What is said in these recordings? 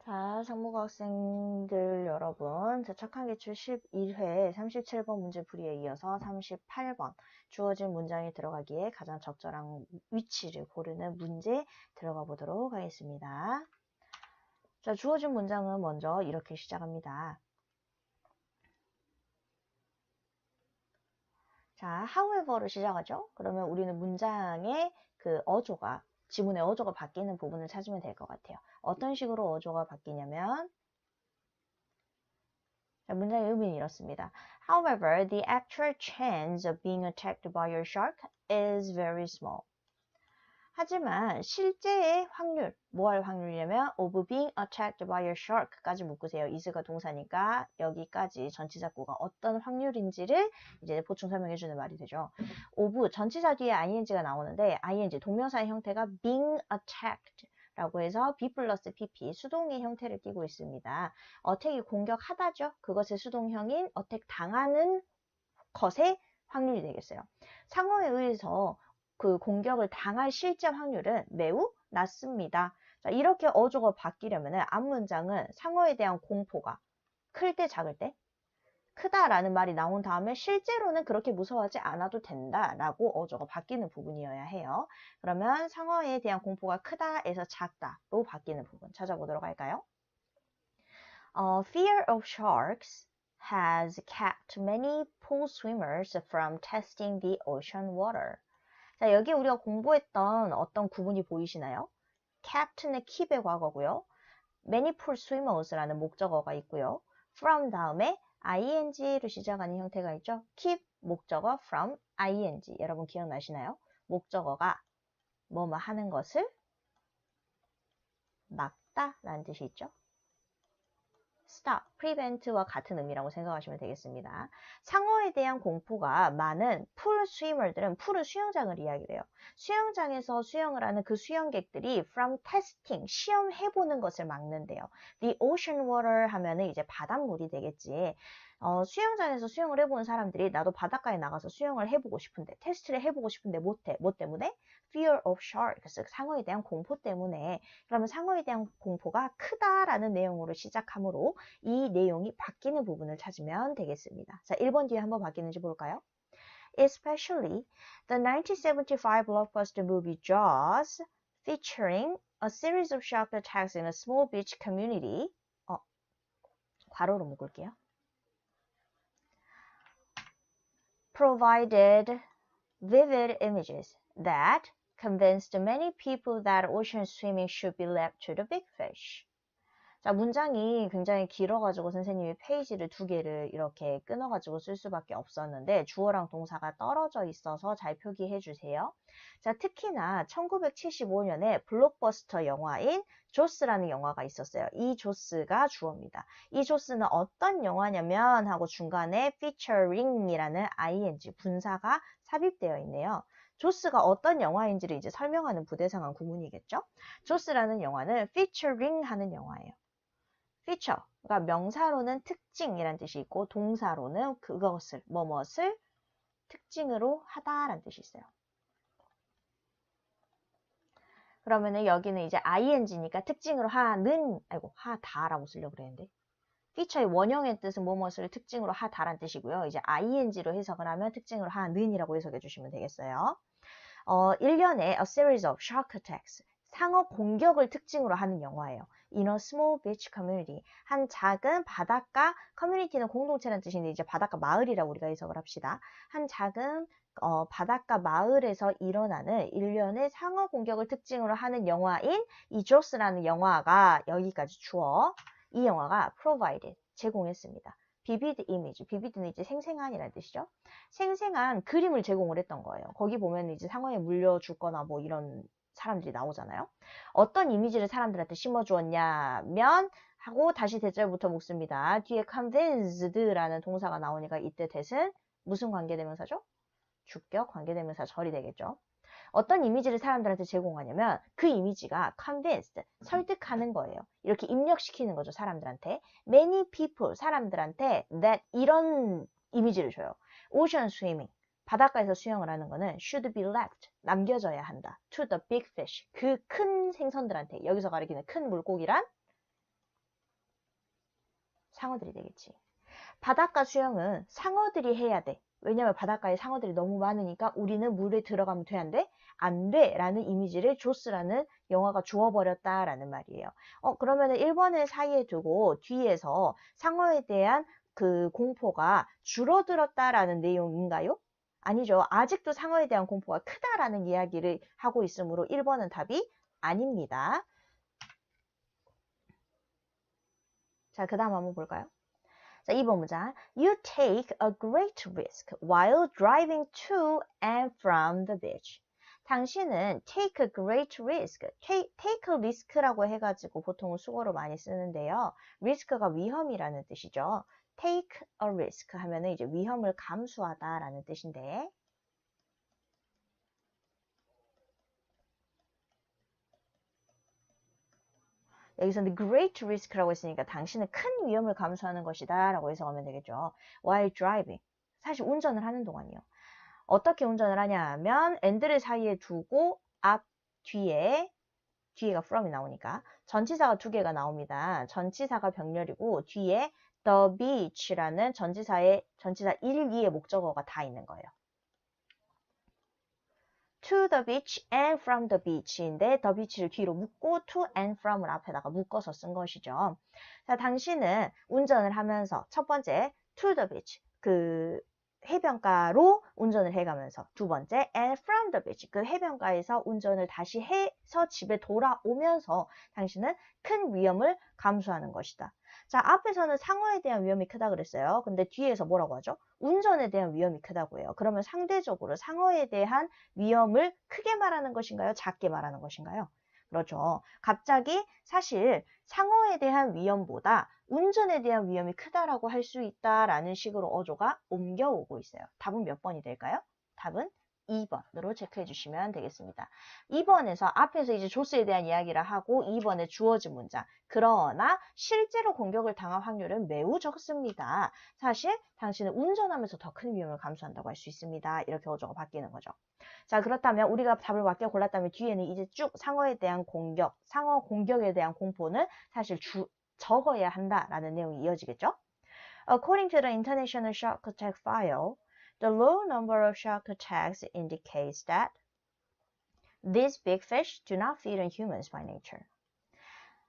자, 상무고 학생들 여러분, 자, 착한 기출 11회 37번 문제 풀이에 이어서 38번 주어진 문장이 들어가기에 가장 적절한 위치를 고르는 문제 들어가 보도록 하겠습니다. 자, 주어진 문장은 먼저 이렇게 시작합니다. 자, however로 시작하죠? 그러면 우리는 문장의 그 어조가, 지문의 어조가 바뀌는 부분을 찾으면 될 것 같아요. 어떤 식으로 어조가 바뀌냐면 자, 문장의 의미는 이렇습니다. However, the actual chance of being attacked by your shark is very small. 하지만 실제의 확률, 뭐 할 확률이냐면 of being attacked by your shark까지 묶으세요. is가 동사니까 여기까지 전치사구가 어떤 확률인지를 이제 보충 설명해주는 말이 되죠. of 전치사 뒤에 ing가 나오는데 ing 동명사의 형태가 being attacked 라고 해서 be 플러스 pp 수동의 형태를 띠고 있습니다. 어택이 공격하다죠. 그것의 수동형인 어택 당하는 것의 확률이 되겠어요. 상어에 의해서 그 공격을 당할 실제 확률은 매우 낮습니다. 자, 이렇게 어조가 바뀌려면 앞문장은 상어에 대한 공포가 클 때 작을 때 크다라는 말이 나온 다음에 실제로는 그렇게 무서워하지 않아도 된다라고 어조가 바뀌는 부분이어야 해요. 그러면 상어에 대한 공포가 크다에서 작다로 바뀌는 부분 찾아보도록 할까요? Fear of sharks has kept many pool swimmers from testing the ocean water. 자, 여기 우리가 공부했던 어떤 구문이 보이시나요? capt는 keep의 과거고요. many pool swimmers라는 목적어가 있고요. from 다음에 ing로 시작하는 형태가 있죠. keep 목적어 from ing 여러분 기억나시나요? 목적어가 뭐뭐 하는 것을 막다 라는 뜻이 있죠. stop, prevent와 같은 의미라고 생각하시면 되겠습니다. 상어에 대한 공포가 많은 풀 스위머들은 풀은 수영장을 이야기해요. 수영장에서 수영을 하는 그 수영객들이 from testing, 시험해보는 것을 막는데요. The ocean water 하면은 이제 바닷물이 되겠지. 수영장에서 수영을 해보는 사람들이 나도 바닷가에 나가서 수영을 해보고 싶은데 테스트를 해보고 싶은데 못해. 뭐 때문에? Fear of sharks, 상어에 대한 공포 때문에. 그러면 상어에 대한 공포가 크다라는 내용으로 시작하므로 이 내용이 바뀌는 부분을 찾으면 되겠습니다. 자, 1번 뒤에 한번 바뀌는지 볼까요? Especially the 1975 blockbuster movie Jaws featuring a series of shark attacks in a small beach community. 괄호로 묶을게요. Provided vivid images that convinced many people that ocean swimming should be left to the big fish. 자, 문장이 굉장히 길어가지고 선생님이 페이지를 2개를 이렇게 끊어가지고 쓸 수밖에 없었는데 주어랑 동사가 떨어져 있어서 잘 표기해 주세요. 자, 특히나 1975년에 블록버스터 영화인 조스라는 영화가 있었어요. 이 조스가 주어입니다. 이 조스는 어떤 영화냐면 하고 중간에 featuring이라는 ing 분사가 삽입되어 있네요. 조스가 어떤 영화인지를 이제 설명하는 부대상한 구문이겠죠? 조스라는 영화는 featuring 하는 영화예요. feature, 그러니까 명사로는 특징이란 뜻이 있고 동사로는 그것을, 뭐뭇을 특징으로 하다라는 뜻이 있어요. 그러면은 여기는 이제 ing니까 특징으로 하다라고 쓰려고 그랬는데 feature의 원형의 뜻은 뭐뭇을 특징으로 하다라는 뜻이고요. 이제 ing로 해석을 하면 특징으로 하는이라고 해석해 주시면 되겠어요. 1년에 a series of shark attacks, 상어 공격을 특징으로 하는 영화예요. In a small beach community, 한 작은 바닷가, 커뮤니티는 공동체라는 뜻인데 이제 바닷가 마을이라고 우리가 해석을 합시다. 한 작은 바닷가 마을에서 일어나는 1년의 상어 공격을 특징으로 하는 영화인 이 조스라는 영화가 여기까지 주어, 이 영화가 provided, 제공했습니다. vivid image, vivid는 이제 생생한이라는 뜻이죠. 생생한 그림을 제공을 했던 거예요. 거기 보면 이제 상어에 물려 죽거나 뭐 이런 사람들이 나오잖아요. 어떤 이미지를 사람들한테 심어주었냐면 하고 다시 대절부터 묶습니다. 뒤에 convinced라는 동사가 나오니까 이때 대신 무슨 관계대명사죠? 주격 관계대명사 절이 되겠죠. 어떤 이미지를 사람들한테 제공하냐면 그 이미지가 convinced, 설득하는 거예요. 이렇게 입력시키는 거죠, 사람들한테. Many people, 사람들한테 that 이런 이미지를 줘요. Ocean swimming, 바닷가에서 수영을 하는 거는 should be left, 남겨져야 한다. To the big fish, 그 큰 생선들한테, 여기서 가리키는 큰 물고기란 상어들이 되겠지. 바닷가 수영은 상어들이 해야 돼. 왜냐면 바닷가에 상어들이 너무 많으니까 우리는 물에 들어가면 돼, 안 돼? 안 돼! 라는 이미지를 조스라는 영화가 주어버렸다라는 말이에요. 그러면은 1번을 사이에 두고 뒤에서 상어에 대한 그 공포가 줄어들었다라는 내용인가요? 아니죠. 아직도 상어에 대한 공포가 크다라는 이야기를 하고 있으므로 1번은 답이 아닙니다. 자, 그 다음 한번 볼까요? 자, 2번 문장. You take a great risk while driving to and from the beach. 당신은 take a great risk. take a risk라고 해가지고 보통은 수거로 많이 쓰는데요. risk가 위험이라는 뜻이죠. take a risk 하면은 이제 위험을 감수하다라는 뜻인데. 여기서는 great risk라고 했으니까 당신은 큰 위험을 감수하는 것이다 라고 해석하면 되겠죠. while driving. 사실 운전을 하는 동안이요. 어떻게 운전을 하냐 하면 and를 사이에 두고 앞, 뒤에가 from이 나오니까 전치사가 두 개가 나옵니다. 전치사가 병렬이고 뒤에 the beach라는 전치사 1, 2의 목적어가 다 있는 거예요. to the beach and from the beach인데 the beach를 뒤로 묶고 to and from을 앞에다가 묶어서 쓴 것이죠. 자, 당신은 운전을 하면서 첫 번째 to the beach 그 해변가로 운전을 해가면서 두 번째 and from the beach 그 해변가에서 운전을 다시 해서 집에 돌아오면서 당신은 큰 위험을 감수하는 것이다. 자, 앞에서는 상어에 대한 위험이 크다 그랬어요. 근데 뒤에서 뭐라고 하죠? 운전에 대한 위험이 크다고 해요. 그러면 상대적으로 상어에 대한 위험을 크게 말하는 것인가요? 작게 말하는 것인가요? 그렇죠. 갑자기 사실 상어에 대한 위험보다 운전에 대한 위험이 크다라고 할 수 있다라는 식으로 어조가 옮겨오고 있어요. 답은 몇 번이 될까요? 답은 2번으로 체크해 주시면 되겠습니다. 2번에서 앞에서 이제 조스에 대한 이야기를 하고 2번에 주어진 문장. 그러나 실제로 공격을 당할 확률은 매우 적습니다. 사실 당신은 운전하면서 더 큰 위험을 감수한다고 할 수 있습니다. 이렇게 어조가 바뀌는 거죠. 자, 그렇다면 우리가 답을 맞게 골랐다면 뒤에는 이제 쭉 상어에 대한 공격, 상어 공격에 대한 공포는 사실 적어야 한다라는 내용이 이어지겠죠. According to the International Shark Attack File, the low number of shark attacks indicates that these big fish do not feed on humans by nature.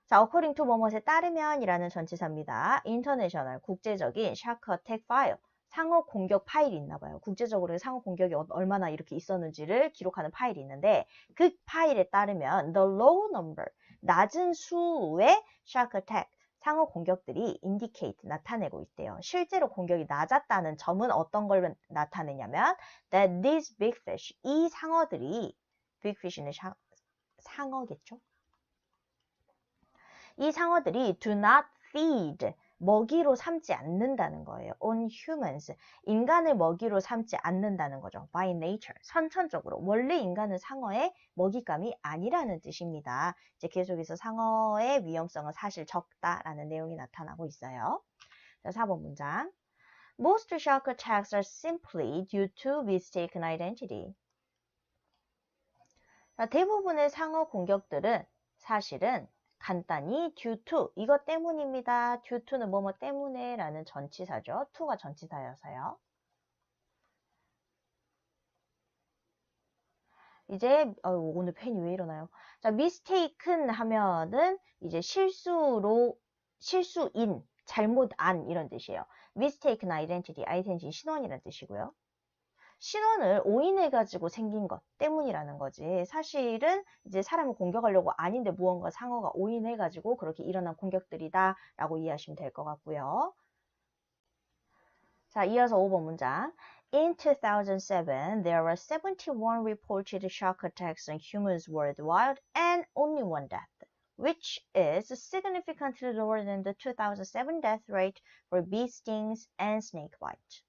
자, according to 뭐뭐에 따르면이라는 전치사입니다. International, 국제적인 Shark Attack File, 상어 공격 파일이 있나 봐요. 국제적으로 상어 공격이 얼마나 이렇게 있었는지를 기록하는 파일이 있는데 그 파일에 따르면 the low number, 낮은 수의 shark attack, 상어 공격들이 indicate, 나타내고 있대요. 실제로 공격이 낮았다는 점은 어떤 걸 나타내냐면 that these big fish, 이 상어들이 big fish는 상어겠죠? 이 상어들이 do not feed, 먹이로 삼지 않는다는 거예요. on humans, 인간을 먹이로 삼지 않는다는 거죠. by nature, 선천적으로. 원래 인간은 상어의 먹잇감이 아니라는 뜻입니다. 이제 계속해서 상어의 위험성은 사실 적다라는 내용이 나타나고 있어요. 자, 4번 문장. Most shark attacks are simply due to mistaken identity. 자, 대부분의 상어 공격들은 사실은 간단히 due to, 이것 때문입니다. due to는 뭐뭐 때문에 라는 전치사죠. to가 전치사여서요. 이제 오늘 펜이 왜 이러나요? 자, mistaken 하면은 이제 실수인, 잘못안 이런 뜻이에요. mistaken identity 신원이라는 뜻이고요. 신원을 오인해가지고 생긴 것 때문이라는 거지. 사실은 이제 사람을 공격하려고 아닌데 무언가 상어가 오인해가지고 그렇게 일어난 공격들이다 라고 이해하시면 될 것 같고요. 자, 이어서 5번 문장. In 2007, there were 71 reported shark attacks on humans worldwide and only one death, which is significantly lower than the 2007 death rate for bee stings and snake bite.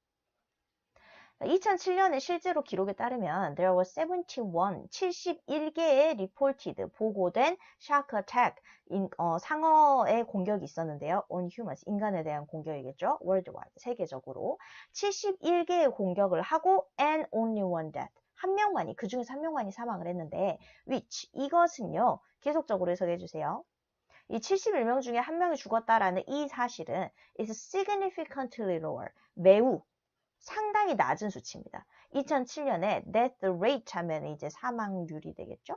2007년에 실제로 기록에 따르면 there were 71개의 reported, 보고된 shark attack, 상어의 공격이 있었는데요. on humans, 인간에 대한 공격이겠죠. worldwide, 세계적으로. 71개의 공격을 하고 and only one death, 그중에서 한 명만이 사망을 했는데 which, 이것은요. 계속적으로 해석해 주세요. 이 71명 중에 한 명이 죽었다라는 이 사실은 is significantly lower, 매우 상당히 낮은 수치입니다. 2007년에 death rate 하면 이제 사망률이 되겠죠?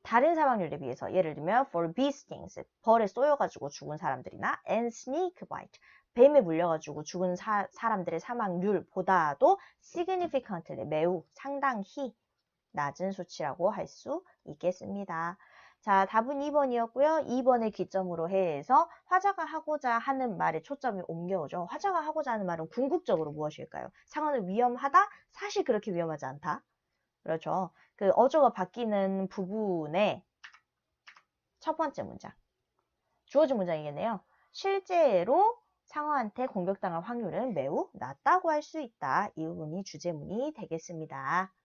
다른 사망률에 비해서 예를 들면 for bee stings, 벌에 쏘여가지고 죽은 사람들이나 and snake bite, 뱀에 물려가지고 죽은 사람들의 사망률보다도 significantly, 매우 상당히 낮은 수치라고 할 수 있겠습니다. 자, 답은 2번이었고요. 2번을 기점으로 해서 화자가 하고자 하는 말에 초점이 옮겨오죠. 화자가 하고자 하는 말은 궁극적으로 무엇일까요? 상황은 위험하다? 사실 그렇게 위험하지 않다. 그렇죠. 그 어조가 바뀌는 부분의 첫 번째 문장. 주어진 문장이겠네요. 실제로 상어한테 공격당할 확률은 매우 낮다고 할 수 있다. 이 부분이 주제문이 되겠습니다.